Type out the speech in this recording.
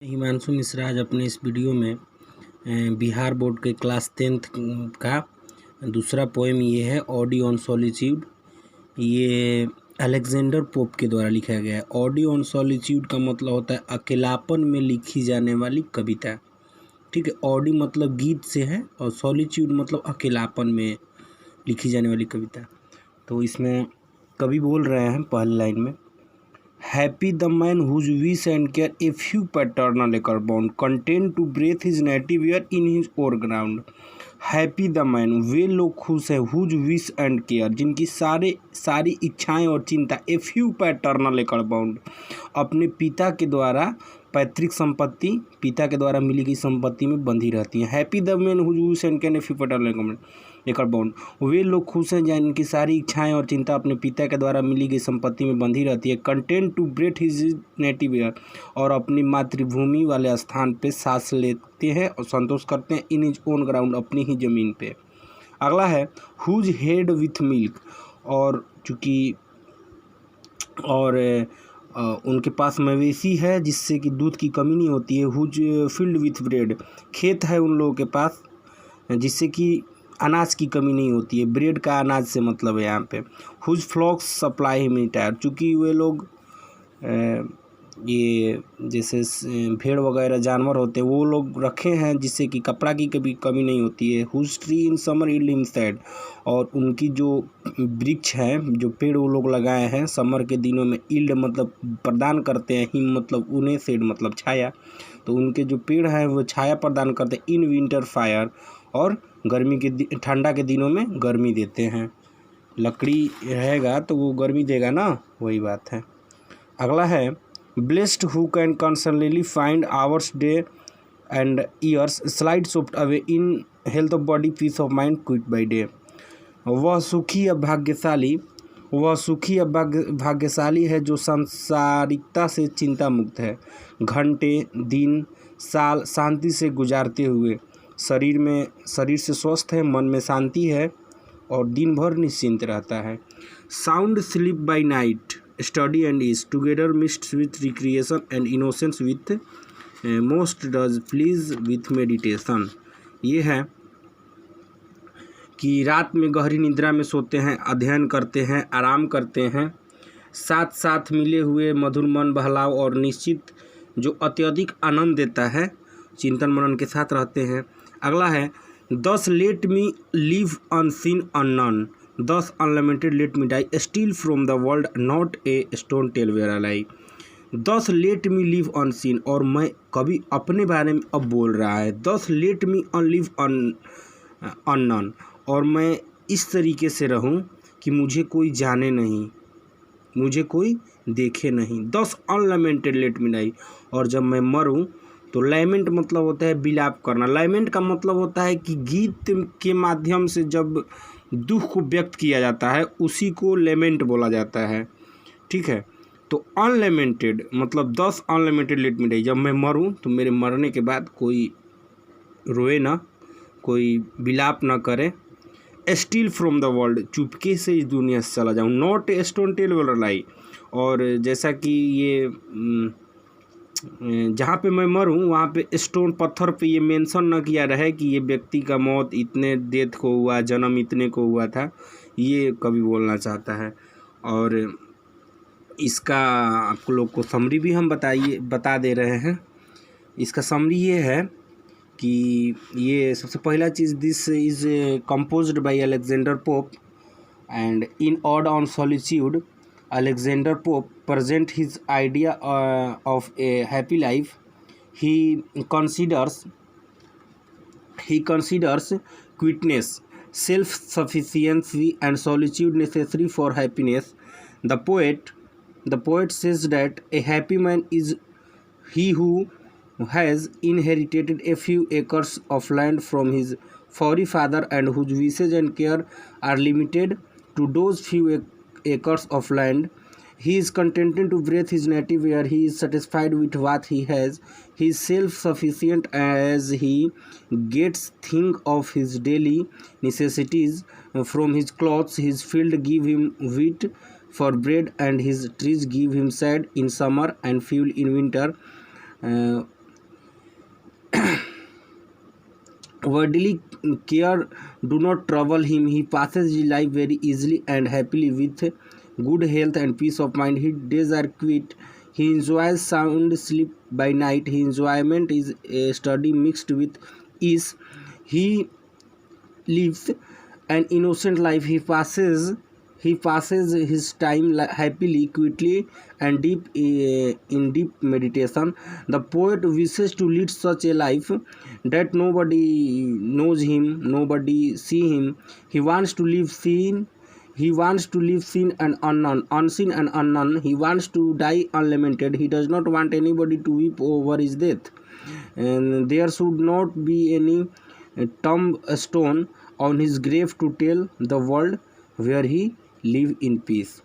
हिमांशु मिश्रा आज अपने इस वीडियो में बिहार बोर्ड के क्लास 10th का दूसरा पोएम ये है ऑडी ऑन सॉलिट्यूड। ये अलेक्जेंडर पोप के द्वारा लिखा गया है। ऑडी ऑन सॉलिट्यूड का मतलब होता है अकेलापन में लिखी जाने वाली कविता। ठीक है, ऑडी मतलब गीत से है और सॉलिट्यूड मतलब अकेलापन में लिखी जाने वाली कविता। तो इसमें कवि बोल रहे हैं पहली लाइन में, Happy the man whose wish and care a few paternal acre bound, content to breathe his native air in his foreground. Happy the man, वे लोग खुश हैं, हुज विश एंड केयर, जिनकी सारी इच्छाएं और चिंता ए फ्यू पैटर्नल एकड़ बाउंड, अपने पिता के द्वारा पैतृक संपत्ति, पिता के द्वारा मिली गई संपत्ति में बंधी रहती हैं। Happy the man whose wish and care a few paternal एकड़ बाउंड, वे लोग खुश हैं जिनकी सारी इच्छाएं और चिंता अपने पिता के द्वारा मिली गई संपत्ति में बंधी रहती है। Content to breathe his native air, और अपनी मातृभूमि वाले स्थान पे सांस लेते हैं और संतोष करते हैं इन हिज ओन ग्राउंड, अपनी ही ज़मीन पे। अगला है हुज हेड विथ मिल्क, और चूँकि उनके पास मवेशी है जिससे कि दूध की कमी नहीं होती है। हुज फील्ड विथ ब्रेड, खेत है उन लोगों के पास जिससे कि अनाज की कमी नहीं होती है। ब्रेड का अनाज से मतलब है यहाँ पे। हुज फ्लॉक्स सप्लाई हिम टायर, चूँकि वे लोग ये जैसे भेड़ वगैरह जानवर होते हैं वो लोग रखे हैं जिससे कि कपड़ा की कभी कमी नहीं होती है। Whose tree in summer yield him shade, और उनकी जो वृक्ष हैं, जो पेड़ वो लोग लगाए हैं समर के दिनों में, इल्ड मतलब प्रदान करते हैं, हिम मतलब उन्हें, सैड मतलब छाया, तो उनके जो पेड़ हैं वो छाया प्रदान करते हैं। इन विंटर फायर, और ठंडा के दिनों में गर्मी देते हैं। लकड़ी रहेगा तो वो गर्मी देगा ना, वही बात है। अगला है blessed who can concernedly find hours day and years slide soft away in health of body peace of mind quiet by day. वह सुखी या भाग्यशाली है जो सांसारिकता से चिंता मुक्त है, घंटे दिन साल शांति से गुजारते हुए शरीर से स्वस्थ है, मन में शांति है और दिन भर निश्चिंत रहता है। Sound sleep by night, study and ease together mixed with recreation and innocence with most does please with meditation. ये है कि रात में गहरी निद्रा में सोते हैं, अध्ययन करते हैं, आराम करते हैं, साथ साथ मिले हुए मधुर मन बहलाव और निश्चित जो अत्यधिक आनंद देता है, चिंतन मनन के साथ रहते हैं। अगला है 10 let me live unseen unknown, 10 unlimited let me die steal from the world not a stone tell where I lie. 10 let me live unseen, और मैं कभी अपने बारे में अब बोल रहा है 10 लेट मी लिव अननोन, और मैं इस तरीके से रहूं कि मुझे कोई जाने नहीं, मुझे कोई देखे नहीं। 10 अनलिमिटेड लेट मी डाई, और जब मैं मरूं तो लैमेंट मतलब होता है विलाप करना। लैमेंट का मतलब होता है कि गीत के माध्यम से जब दुख को व्यक्त किया जाता है उसी को लैमेंट बोला जाता है। ठीक है, तो अनलिमिटेड मतलब 10 अनलिमिटेड लेट मी डाई, जब मैं मरूं तो मेरे मरने के बाद कोई रोए ना, कोई विलाप ना करे। स्टील फ्रॉम द वर्ल्ड, चुपके से इस दुनिया से चला जाऊं। Not a stone tell where lie, और जैसा कि ये जहाँ पे मैं मरूं वहाँ पे स्टोन पत्थर पे ये मेंशन न किया रहे कि ये व्यक्ति का मौत इतने डेट को हुआ, जन्म इतने को हुआ था, ये कभी बोलना चाहता है। और इसका आप लोग को समरी भी हम बता दे रहे हैं। इसका समरी ये है कि ये सबसे पहला चीज़, this is composed by Alexander Pope and in ode on solitude Alexander Pope present his idea of a happy life. He considers quietness, self-sufficiency, and solitude necessary for happiness. The poet says that a happy man is he who has inherited a few acres of land from his forefather and whose wishes and care are limited to those few acres of land. He is contented to breathe his native air. He is satisfied with what he has. He is self-sufficient as he gets think of his daily necessities from his clothes. His field give him wheat for bread, and his trees give him shade in summer and fuel in winter. worldly care do not trouble him. He passes his life very easily and happily with good health and peace of mind. His days are quiet. He enjoys sound sleep by night. His enjoyment is a study mixed with ease. He lives an innocent life. He passes his time happily, quickly, and in deep meditation. The poet wishes to lead such a life that nobody knows him, nobody see him. He wants to live seen. He wants to live seen and unknown, unseen and unknown. He wants to die unlamented. He does not want anybody to weep over his death, and there should not be any tombstone on his grave to tell the world where he lived in peace.